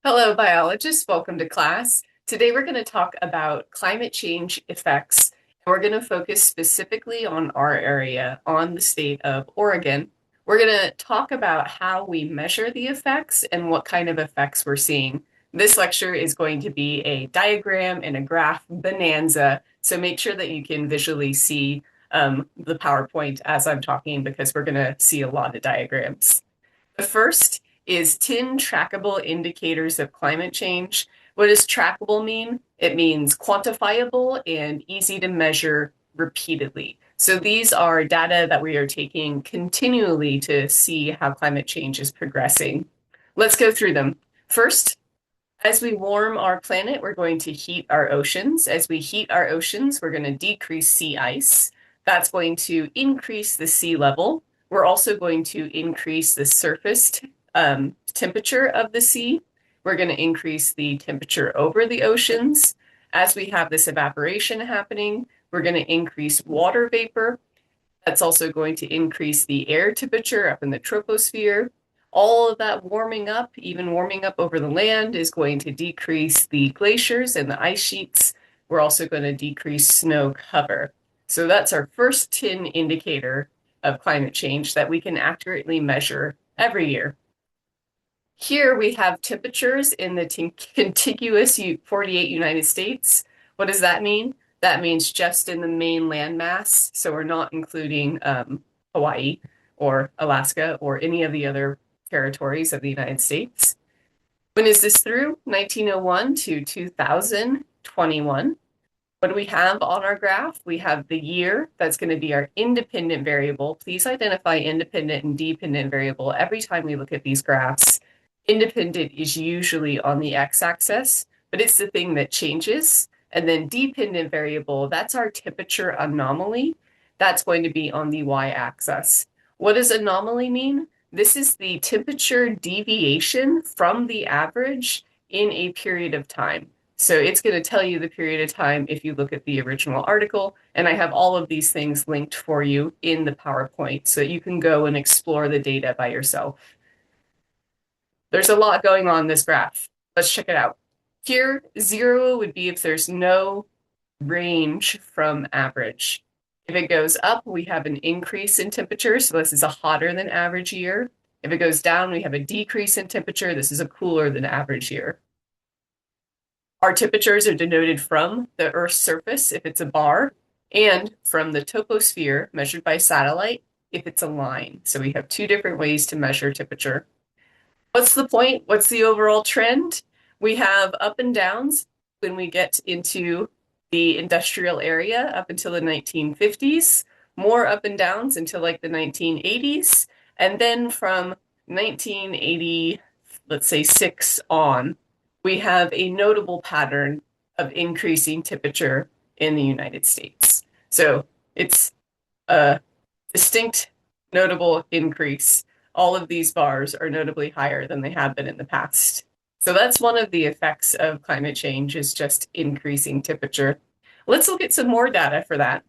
Hello, biologists. Welcome to class. Today we're going to talk about climate change effects. We're going to focus specifically on our area, on the state of Oregon. We're going to talk about how we measure the effects and what kind of effects we're seeing. This lecture is going to be a diagram and a graph bonanza, so make sure that you can visually see the PowerPoint as I'm talking because we're going to see a lot of diagrams. The first is 10 trackable indicators of climate change. What does trackable mean? It means quantifiable and easy to measure repeatedly. So these are data that we are taking continually to see how climate change is progressing. Let's go through them. First, as we warm our planet, we're going to heat our oceans. As we heat our oceans, we're going to decrease sea ice. That's going to increase the sea level. We're also going to increase the surface temperature of the sea. We're going to increase the temperature over the oceans. As we have this evaporation happening, we're going to increase water vapor. That's also going to increase the air temperature up in the troposphere. All of that warming up, even warming up over the land, is going to decrease the glaciers and the ice sheets. We're also going to decrease snow cover. So that's our first 10 indicator of climate change that we can accurately measure every year. Here we have temperatures in the contiguous 48 United States. What does that mean? That means just in the main landmass. So we're not including Hawaii or Alaska or any of the other territories of the United States. When is this through? 1901 to 2021. What do we have on our graph? We have the year. That's going to be our independent variable. Please identify independent and dependent variable every time we look at these graphs. Independent is usually on the x-axis, but it's the thing that changes. And then dependent variable, that's our temperature anomaly. That's going to be on the y-axis. What does anomaly mean? This is the temperature deviation from the average in a period of time. So it's going to tell you the period of time if you look at the original article. And I have all of these things linked for you in the PowerPoint so you can go and explore the data by yourself. There's a lot going on in this graph. Let's check it out. Here, 0 would be if there's no range from average. If it goes up, we have an increase in temperature. So this is a hotter than average year. If it goes down, we have a decrease in temperature. This is a cooler than average year. Our temperatures are denoted from the Earth's surface, if it's a bar, and from the troposphere, measured by satellite, if it's a line. So we have two different ways to measure temperature. What's the point? What's the overall trend? We have up and downs when we get into the industrial area up until the 1950s, more up and downs until like the 1980s, and then from 1980, let's say 6 on, we have a notable pattern of increasing temperature in the United States. So it's a distinct, notable increase. All of these bars are notably higher than they have been in the past. So that's one of the effects of climate change, is just increasing temperature. Let's look at some more data for that.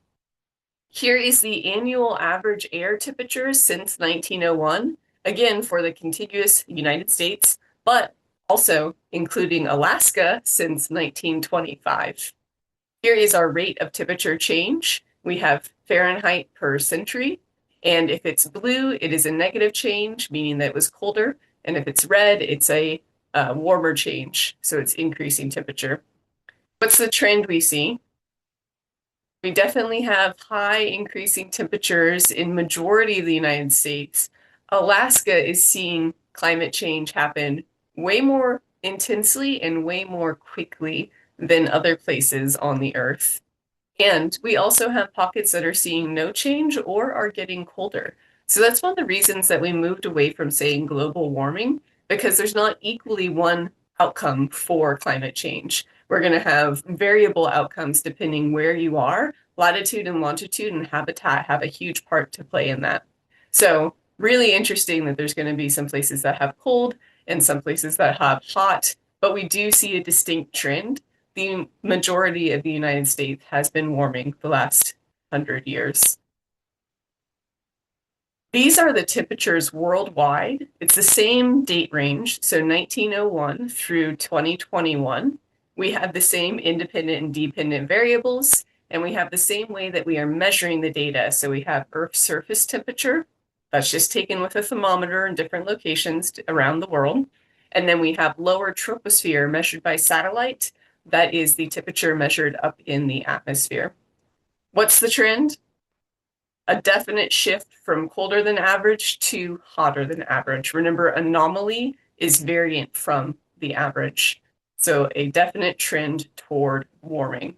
Here is the annual average air temperature since 1901, again for the contiguous United States, but also including Alaska since 1925. Here is our rate of temperature change. We have Fahrenheit per century. And if it's blue, it is a negative change, meaning that it was colder. And if it's red, it's a warmer change. So it's increasing temperature. What's the trend we see? We definitely have high increasing temperatures in majority of the United States. Alaska is seeing climate change happen way more intensely and way more quickly than other places on the Earth. And we also have pockets that are seeing no change or are getting colder. So that's one of the reasons that we moved away from saying global warming, because there's not equally one outcome for climate change. We're going to have variable outcomes depending where you are. Latitude and longitude and habitat have a huge part to play in that. So really interesting that there's going to be some places that have cold and some places that have hot, but we do see a distinct trend. The majority of the United States has been warming the last 100 years. These are the temperatures worldwide. It's the same date range, so 1901 through 2021. We have the same independent and dependent variables, and we have the same way that we are measuring the data. So we have Earth surface temperature, that's just taken with a thermometer in different locations around the world. And then we have lower troposphere measured by satellite. That is the temperature measured up in the atmosphere. What's the trend? A definite shift from colder than average to hotter than average. Remember, anomaly is variant from the average. So a definite trend toward warming.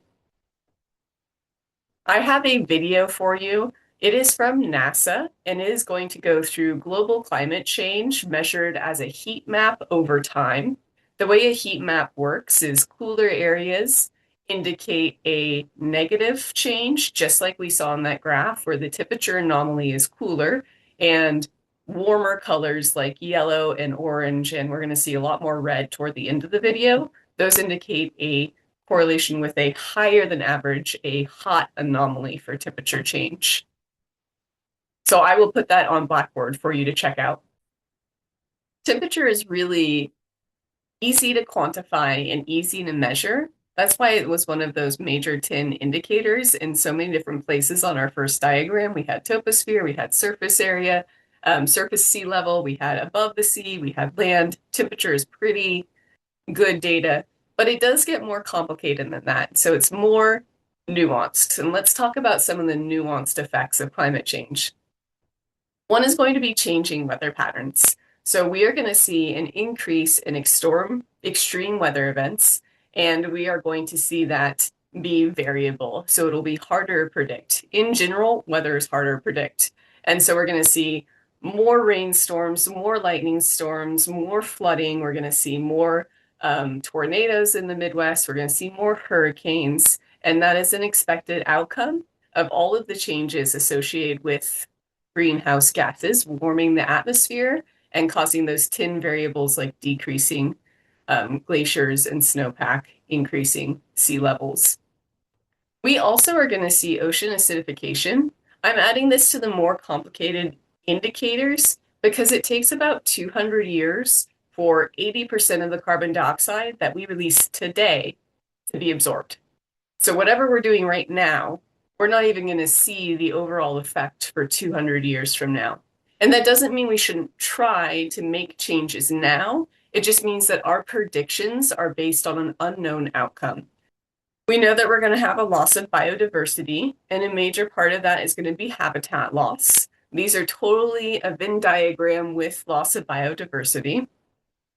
I have a video for you. It is from NASA and it is going to go through global climate change measured as a heat map over time. The way a heat map works is cooler areas indicate a negative change, just like we saw in that graph where the temperature anomaly is cooler, and warmer colors like yellow and orange, and we're going to see a lot more red toward the end of the video. Those indicate a correlation with a higher than average, a hot anomaly for temperature change. So I will put that on Blackboard for you to check out. Temperature is really easy to quantify and easy to measure. That's why it was one of those major 10 indicators in so many different places on our first diagram. We had toposphere, we had surface area, surface sea level, we had above the sea, we had land. Temperature is pretty good data, but it does get more complicated than that. So it's more nuanced. And let's talk about some of the nuanced effects of climate change. One is going to be changing weather patterns. So we are going to see an increase in extreme weather events, and we are going to see that be variable. So it'll be harder to predict. In general, weather is harder to predict. And so we're going to see more rainstorms, more lightning storms, more flooding. We're going to see more tornadoes in the Midwest. We're going to see more hurricanes. And that is an expected outcome of all of the changes associated with greenhouse gases warming the atmosphere and causing those 10 variables like decreasing glaciers and snowpack, increasing sea levels. We also are going to see ocean acidification. I'm adding this to the more complicated indicators because it takes about 200 years for 80% of the carbon dioxide that we release today to be absorbed. So whatever we're doing right now, we're not even going to see the overall effect for 200 years from now. And that doesn't mean we shouldn't try to make changes now. It just means that our predictions are based on an unknown outcome. We know that we're going to have a loss of biodiversity, and a major part of that is going to be habitat loss. These are totally a Venn diagram with loss of biodiversity.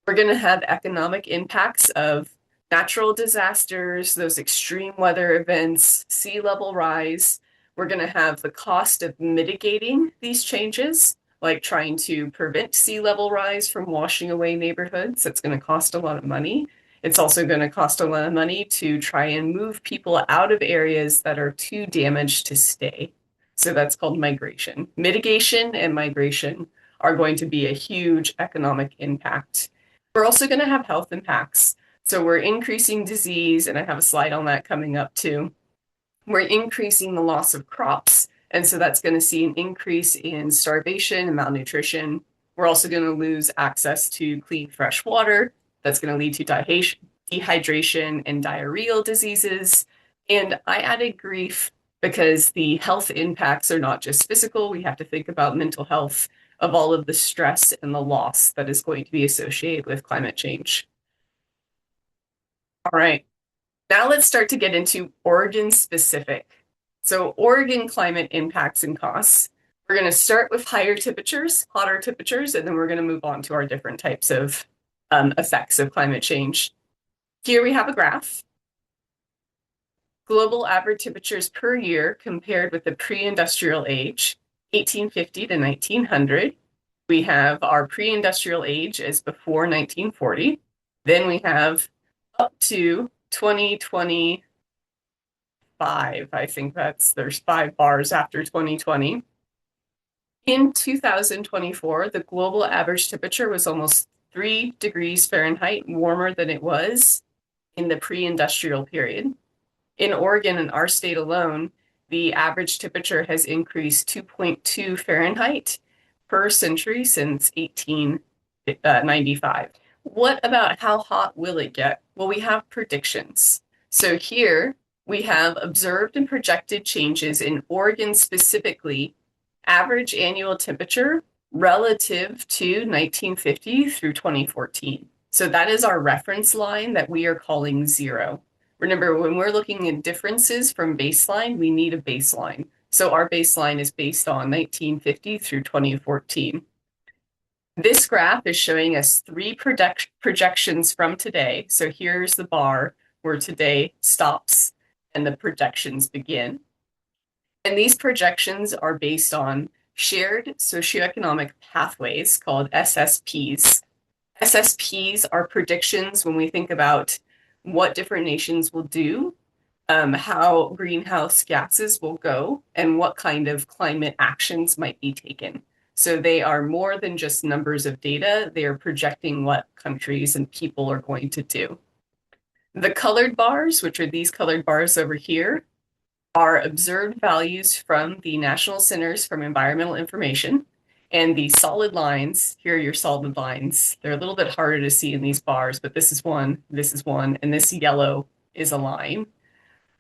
We're going to have economic impacts of natural disasters, those extreme weather events, sea level rise. We're going to have the cost of mitigating these changes, like trying to prevent sea level rise from washing away neighborhoods. That's going to cost a lot of money. It's also going to cost a lot of money to try and move people out of areas that are too damaged to stay. So that's called migration. Mitigation and migration are going to be a huge economic impact. We're also going to have health impacts. So we're increasing disease, and I have a slide on that coming up too. We're increasing the loss of crops, and so that's going to see an increase in starvation and malnutrition. We're also going to lose access to clean, fresh water. That's going to lead to dehydration and diarrheal diseases. And I added grief because the health impacts are not just physical. We have to think about mental health of all of the stress and the loss that is going to be associated with climate change. All right, now let's start to get into Oregon specific. So Oregon climate impacts and costs. We're going to start with higher temperatures, hotter temperatures, and then we're going to move on to our different types of effects of climate change. Here we have a graph. Global average temperatures per year compared with the pre-industrial age, 1850 to 1900. We have our pre-industrial age as before 1940. Then we have up to 2025. I think there's 5 bars after 2020. In 2024, the global average temperature was almost 3 degrees Fahrenheit warmer than it was in the pre-industrial period. In Oregon, in our state alone, the average temperature has increased 2.2 Fahrenheit, per century since 1895. What about how hot will it get? Well, we have predictions. So here we have observed and projected changes in Oregon specifically, average annual temperature relative to 1950 through 2014. So that is our reference line that we are calling zero. Remember, when we're looking at differences from baseline, we need a baseline. So our baseline is based on 1950 through 2014. This graph is showing us three projections from today. So here's the bar where today stops and the projections begin. And these projections are based on shared socioeconomic pathways called SSPs. SSPs are predictions when we think about what different nations will do, how greenhouse gases will go, and what kind of climate actions might be taken. So they are more than just numbers of data. They are projecting what countries and people are going to do. The colored bars, which are these colored bars over here, are observed values from the National Centers for Environmental Information. And the solid lines, here are your solid lines. They're a little bit harder to see in these bars, but this is one, and this yellow is a line.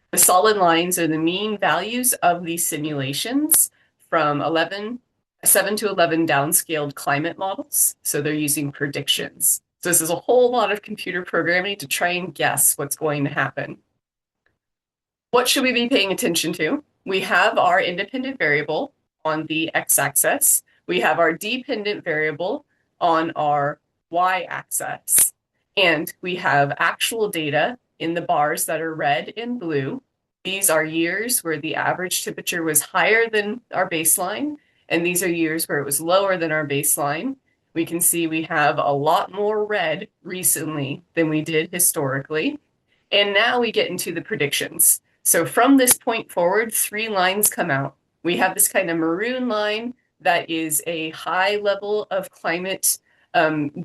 The solid lines are the mean values of these simulations from 7 to 11 downscaled climate models. So they're using predictions. So this is a whole lot of computer programming to try and guess what's going to happen. What should we be paying attention to? We have our independent variable on the x-axis. We have our dependent variable on our y-axis. And we have actual data in the bars that are red and blue. These are years where the average temperature was higher than our baseline, and these are years where it was lower than our baseline. We can see we have a lot more red recently than we did historically. And now we get into the predictions. So from this point forward, three lines come out. We have this kind of maroon line that is a high level of climate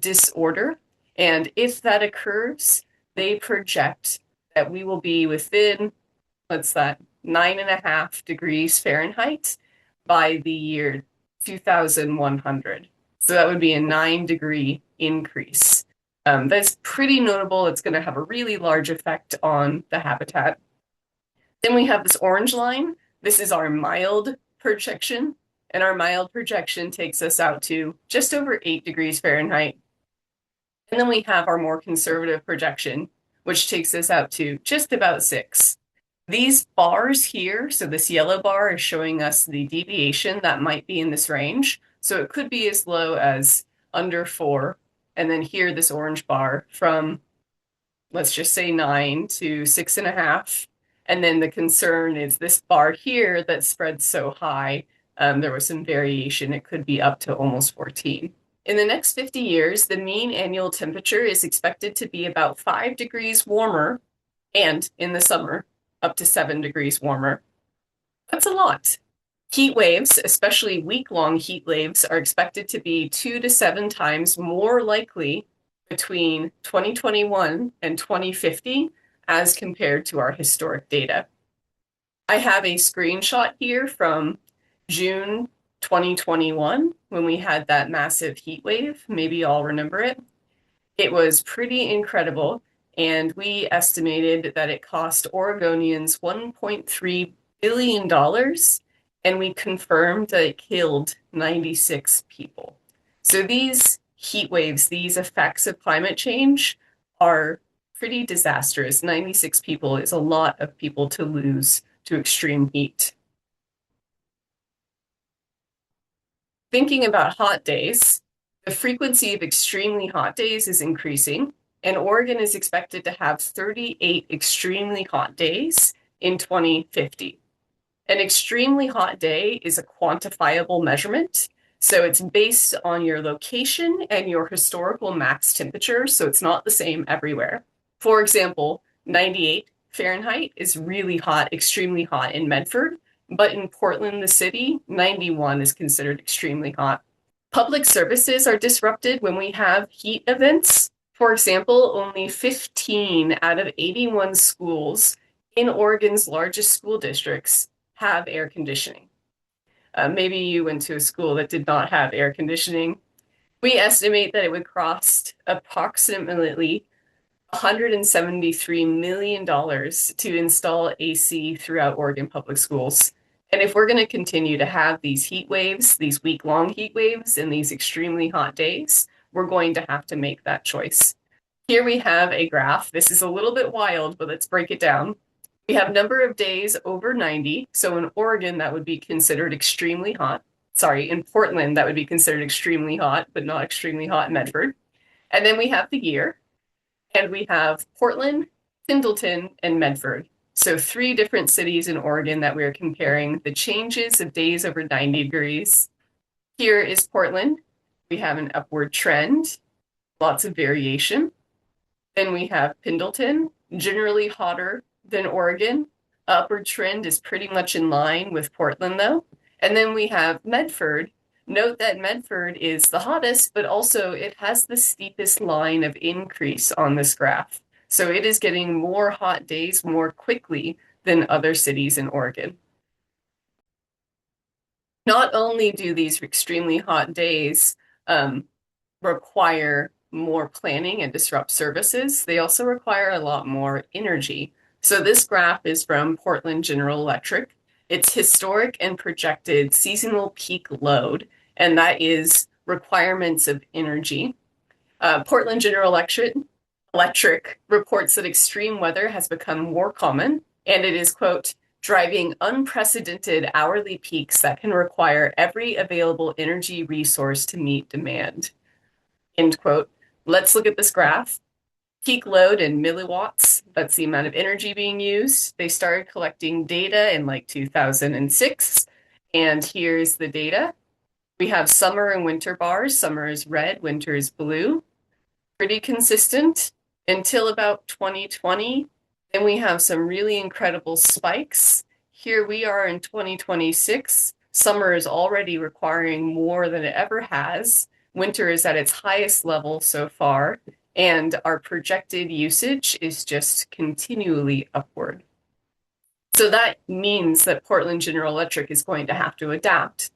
disorder. And if that occurs, they project that we will be within, 9.5 degrees Fahrenheit by the year 2100. So that would be a 9-degree increase. That's pretty notable. It's going to have a really large effect on the habitat. Then we have this orange line. This is our mild projection, and our mild projection takes us out to just over 8 degrees Fahrenheit. And then we have our more conservative projection, which takes us out to just about 6. These bars here, so this yellow bar is showing us the deviation that might be in this range. So it could be as low as under 4. And then here, this orange bar from, let's just say 9 to 6.5. And then the concern is this bar here that spreads so high. There was some variation. It could be up to almost 14. In the next 50 years, the mean annual temperature is expected to be about 5 degrees warmer, and in the summer, up to 7 degrees warmer. That's a lot. Heat waves, especially week-long heat waves, are expected to be 2 to 7 times more likely between 2021 and 2050 as compared to our historic data. I have a screenshot here from June 2021 when we had that massive heat wave. Maybe you all remember it. It was pretty incredible, and we estimated that it cost Oregonians $1.3 billion, and we confirmed that it killed 96 people. So these heat waves, these effects of climate change are pretty disastrous. 96 people is a lot of people to lose to extreme heat. Thinking about hot days, the frequency of extremely hot days is increasing, and Oregon is expected to have 38 extremely hot days in 2050. An extremely hot day is a quantifiable measurement. So it's based on your location and your historical max temperature, so it's not the same everywhere. For example, 98 Fahrenheit is really hot, extremely hot in Medford, but in Portland, the city, 91 is considered extremely hot. Public services are disrupted when we have heat events. For example, only 15 out of 81 schools in Oregon's largest school districts have air conditioning. Maybe you went to a school that did not have air conditioning. We estimate that it would cost approximately $173 million to install AC throughout Oregon public schools. And if we're going to continue to have these heat waves, these week-long heat waves, and these extremely hot days, we're going to have to make that choice. Here we have a graph. This is a little bit wild, but let's break it down. We have number of days over 90. So in Oregon, that would be considered extremely hot. Sorry, in Portland, that would be considered extremely hot, but not extremely hot in Medford. And then we have the year, and we have Portland, Pendleton, and Medford. So 3 different cities in Oregon that we're comparing the changes of days over 90 degrees. Here is Portland. We have an upward trend, lots of variation. Then we have Pendleton, generally hotter than Oregon. Upward trend is pretty much in line with Portland, though. And then we have Medford. Note that Medford is the hottest, but also it has the steepest line of increase on this graph. So it is getting more hot days more quickly than other cities in Oregon. Not only do these extremely hot days require more planning and disrupt services, they also require a lot more energy. So this graph is from Portland General Electric. It's historic and projected seasonal peak load, and that is requirements of energy. Portland General Electric reports that extreme weather has become more common, and it is, quote, driving unprecedented hourly peaks that can require every available energy resource to meet demand, end quote. Let's look at this graph. Peak load in milliwatts, that's the amount of energy being used. They started collecting data in like 2006, and here's the data. We have summer and winter bars. Summer is red, winter is blue. Pretty consistent until about 2020. Then we have some really incredible spikes. Here we are in 2026. Summer is already requiring more than it ever has. Winter is at its highest level so far, and our projected usage is just continually upward. So that means that Portland General Electric is going to have to adapt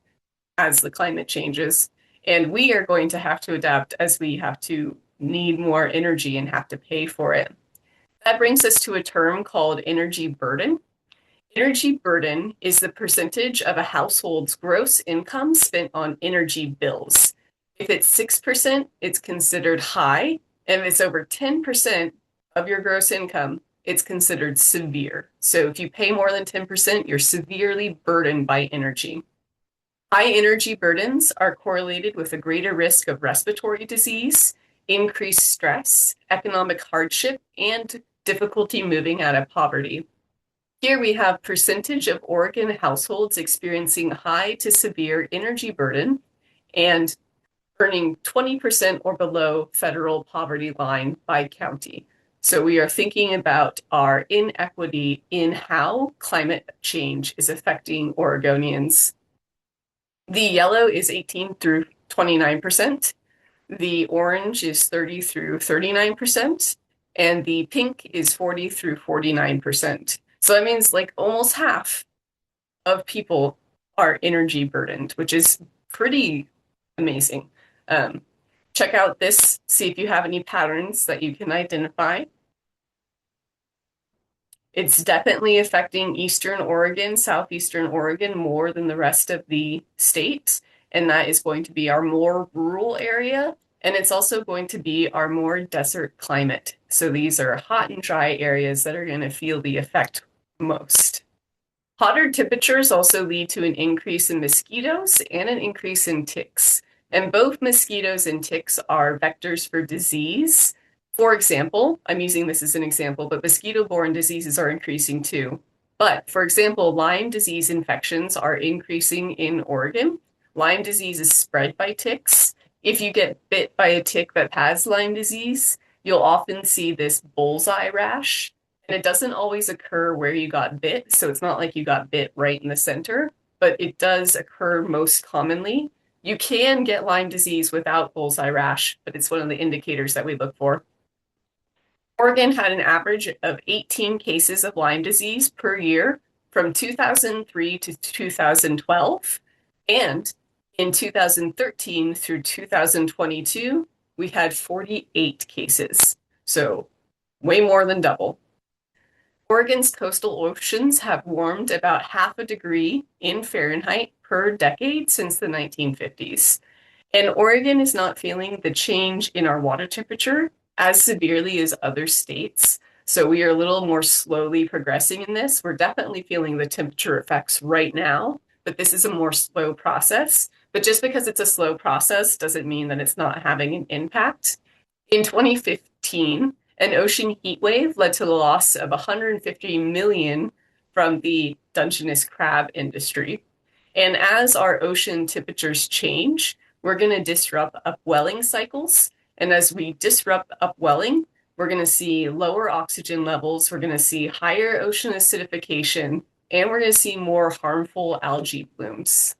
as the climate changes, and we are going to have to adapt as we have to need more energy and have to pay for it. That brings us to a term called energy burden. Energy burden is the percentage of a household's gross income spent on energy bills. If it's 6%, it's considered high. And if it's over 10% of your gross income, it's considered severe. So if you pay more than 10%, you're severely burdened by energy. High energy burdens are correlated with a greater risk of respiratory disease, increased stress, economic hardship, and difficulty moving out of poverty. Here we have percentage of Oregon households experiencing high to severe energy burden and earning 20% or below federal poverty line by county. So we are thinking about our inequity in how climate change is affecting Oregonians. The yellow is 18 through 29%. The orange is 30 through 39%. And the pink is 40 through 49%. So that means like almost half of people are energy burdened, which is pretty amazing. Check out this, see if you have any patterns that you can identify. It's definitely affecting Eastern Oregon, Southeastern Oregon more than the rest of the state. And that is going to be our more rural area. And it's also going to be our more desert climate. So these are hot and dry areas that are going to feel the effect most. Hotter temperatures also lead to an increase in mosquitoes and an increase in ticks. And both mosquitoes and ticks are vectors for disease. For example, I'm using this as an example, but mosquito-borne diseases are increasing too. But for example, Lyme disease infections are increasing in Oregon. Lyme disease is spread by ticks. If you get bit by a tick that has Lyme disease, you'll often see this bullseye rash. And it doesn't always occur where you got bit, so it's not like you got bit right in the center, but it does occur most commonly. You can get Lyme disease without bullseye rash, but it's one of the indicators that we look for. Oregon had an average of 18 cases of Lyme disease per year from 2003 to 2012. And in 2013 through 2022, we had 48 cases. So way more than double. Oregon's coastal oceans have warmed about half a degree in Fahrenheit per decade since the 1950s. And Oregon is not feeling the change in our water temperature as severely as other states. So we are a little more slowly progressing in this. We're definitely feeling the temperature effects right now, but this is a more slow process. But just because it's a slow process doesn't mean that it's not having an impact. In 2015, an ocean heat wave led to the loss of 150 million from the Dungeness crab industry. And as our ocean temperatures change, we're going to disrupt upwelling cycles. And as we disrupt upwelling, we're going to see lower oxygen levels, we're going to see higher ocean acidification, and we're going to see more harmful algae blooms.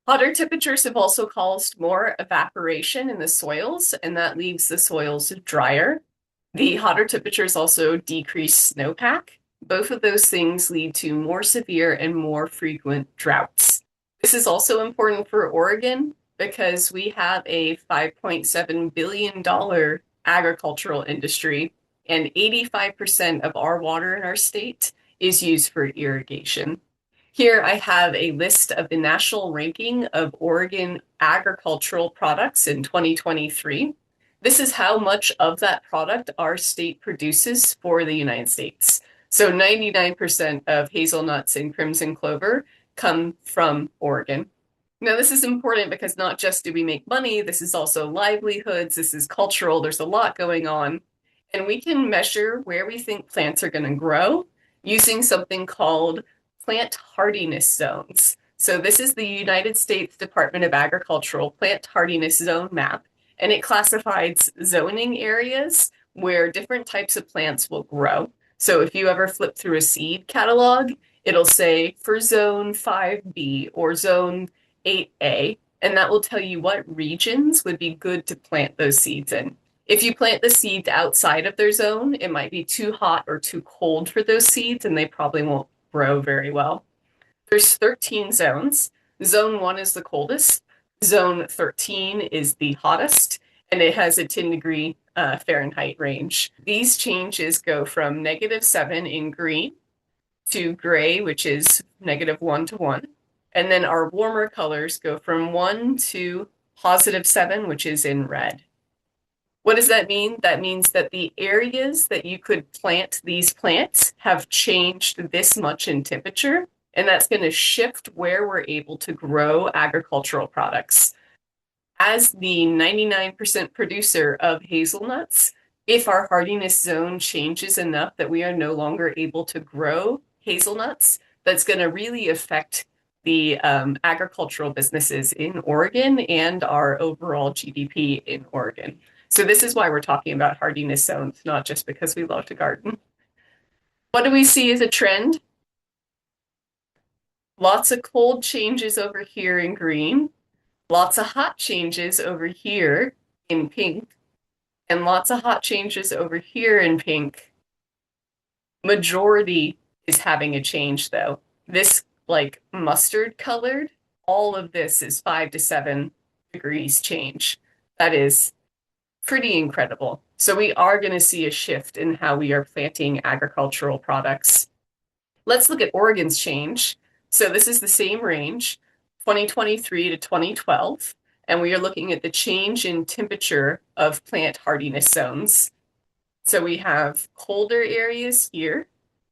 Hotter temperatures have also caused more evaporation in the soils, and that leaves the soils drier. The hotter temperatures also decrease snowpack. Both of those things lead to more severe and more frequent droughts. This is also important for Oregon because we have a $5.7 billion agricultural industry, and 85% of our water in our state is used for irrigation. Here I have a list of the national ranking of Oregon agricultural products in 2023. This is how much of that product our state produces for the United States. So 99% of hazelnuts and crimson clover come from Oregon. Now, this is important because not just do we make money, this is also livelihoods, this is cultural, there's a lot going on. And we can measure where we think plants are going to grow using something called plant hardiness zones. So this is the United States Department of Agricultural Plant Hardiness Zone map, and it classifies zoning areas where different types of plants will grow. So if you ever flip through a seed catalog, it'll say for zone 5B or zone 8A, and that will tell you what regions would be good to plant those seeds in. If you plant the seeds outside of their zone, it might be too hot or too cold for those seeds, and they probably won't grow very well. There's 13 zones. Zone 1 is the coldest. Zone 13 is the hottest, and it has a 10-degree Fahrenheit range. These changes go from -7 in green to gray, which is -1 to 1. And then our warmer colors go from 1 to +7, which is in red. What does that mean? That means that the areas that you could plant these plants have changed this much in temperature, and that's going to shift where we're able to grow agricultural products. As the 99% producer of hazelnuts, if our hardiness zone changes enough that we are no longer able to grow hazelnuts, that's going to really affect the agricultural businesses in Oregon and our overall GDP in Oregon. So this is why we're talking about hardiness zones, not just because we love to garden. What do we see as a trend? Lots of cold changes over here in green, lots of hot changes over here in pink, and lots of hot changes over here in pink. Majority is having a change though. This like mustard colored, all of this is 5 to 7 degrees change. That is pretty incredible. So we are going to see a shift in how we are planting agricultural products. Let's look at Oregon's change. So this is the same range, 2023 to 2012, and we are looking at the change in temperature of plant hardiness zones. So we have colder areas here.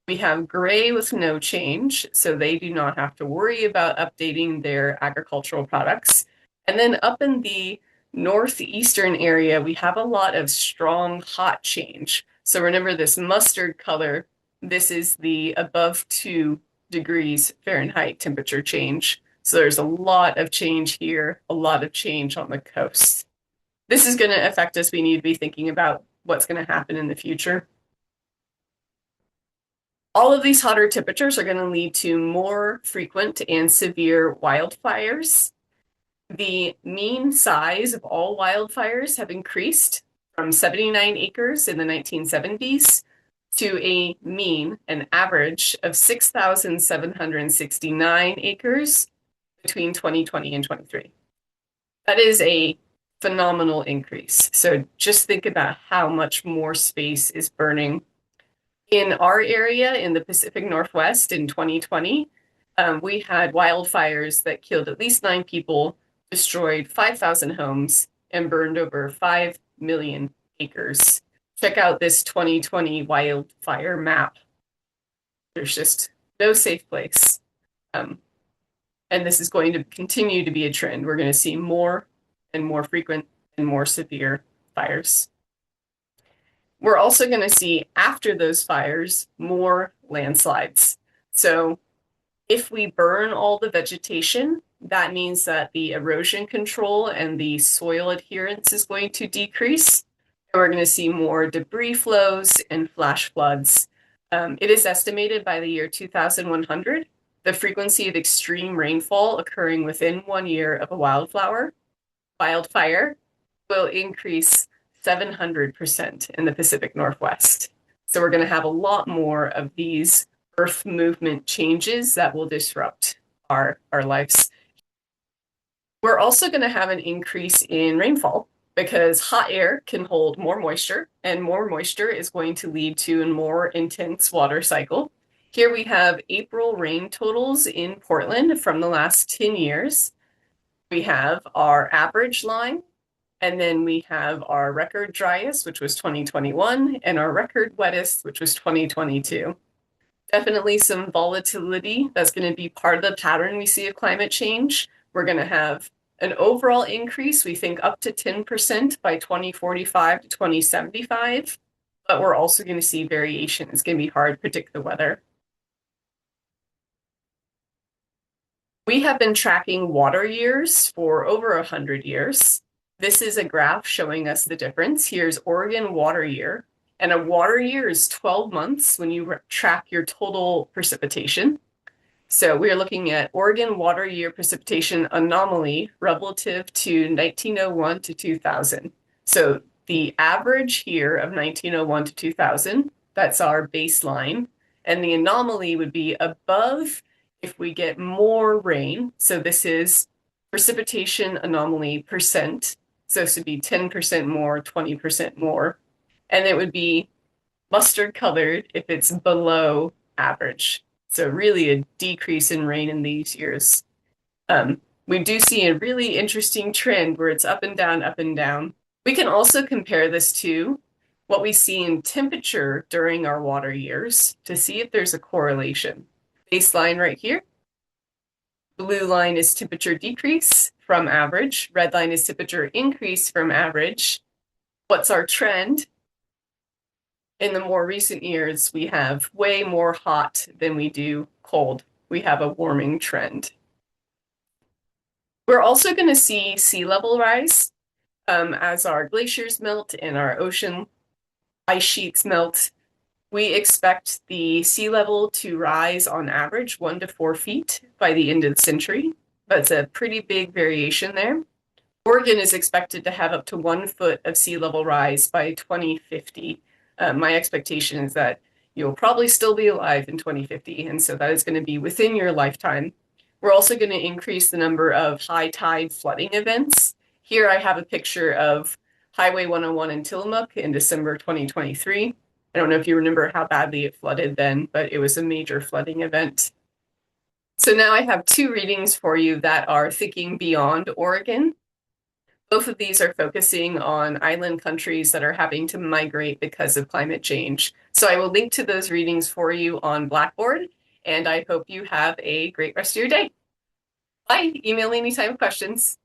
We have gray with no change, so they do not have to worry about updating their agricultural products. And then up in the northeastern area, we have a lot of strong hot change. So remember this mustard color, this is the above 2 degrees Fahrenheit temperature change. So there's a lot of change here, a lot of change on the coast. This is going to affect us. We need to be thinking about what's going to happen in the future. All of these hotter temperatures are going to lead to more frequent and severe wildfires. The mean size of all wildfires have increased from 79 acres in the 1970s to a mean, an average of 6,769 acres between 2020 and 23. That is a phenomenal increase. So just think about how much more space is burning. In our area in the Pacific Northwest in 2020, we had wildfires that killed at least 9 people, destroyed 5,000 homes, and burned over 5 million acres. Check out this 2020 wildfire map. There's just no safe place. And this is going to continue to be a trend. We're going to see more and more frequent and more severe fires. We're also going to see, after those fires, more landslides. So if we burn all the vegetation, that means that the erosion control and the soil adherence is going to decrease. And we're going to see more debris flows and flash floods. It is estimated by the year 2100, the frequency of extreme rainfall occurring within 1 year of a wildfire will increase 700% in the Pacific Northwest. So we're going to have a lot more of these earth movement changes that will disrupt our lives. We're also going to have an increase in rainfall because hot air can hold more moisture, and more moisture is going to lead to a more intense water cycle. Here we have April rain totals in Portland from the last 10 years. We have our average line, and then we have our record driest, which was 2021, and our record wettest, which was 2022. Definitely some volatility that's going to be part of the pattern we see of climate change. We're going to have an overall increase, we think up to 10% by 2045 to 2075, but we're also going to see variation. It's going to be hard to predict the weather. We have been tracking water years for over 100 years. This is a graph showing us the difference. Here's Oregon water year, and a water year is 12 months when you track your total precipitation. So we are looking at Oregon water year precipitation anomaly relative to 1901 to 2000. So the average here of 1901 to 2000, that's our baseline, and the anomaly would be above if we get more rain. So this is precipitation anomaly percent. So this would be 10% more, 20% more. And it would be mustard colored if it's below average. So really a decrease in rain in these years. We do see a really interesting trend where it's up and down, up and down. We can also compare this to what we see in temperature during our water years to see if there's a correlation. Baseline right here. Blue line is temperature decrease from average. Red line is temperature increase from average. What's our trend? In the more recent years, we have way more hot than we do cold. We have a warming trend. We're also going to see sea level rise as our glaciers melt and our ocean ice sheets melt. We expect the sea level to rise on average 1 to 4 feet by the end of the century. That's a pretty big variation there. Oregon is expected to have up to 1 foot of sea level rise by 2050. My expectation is that you'll probably still be alive in 2050, and so that is going to be within your lifetime. We're also going to increase the number of high tide flooding events. Here I have a picture of Highway 101 in Tillamook in December 2023. I don't know if you remember how badly it flooded then, but it was a major flooding event. So now I have 2 readings for you that are thinking beyond Oregon. Both of these are focusing on island countries that are having to migrate because of climate change. So I will link to those readings for you on Blackboard, and I hope you have a great rest of your day. Bye. Email me anytime with questions.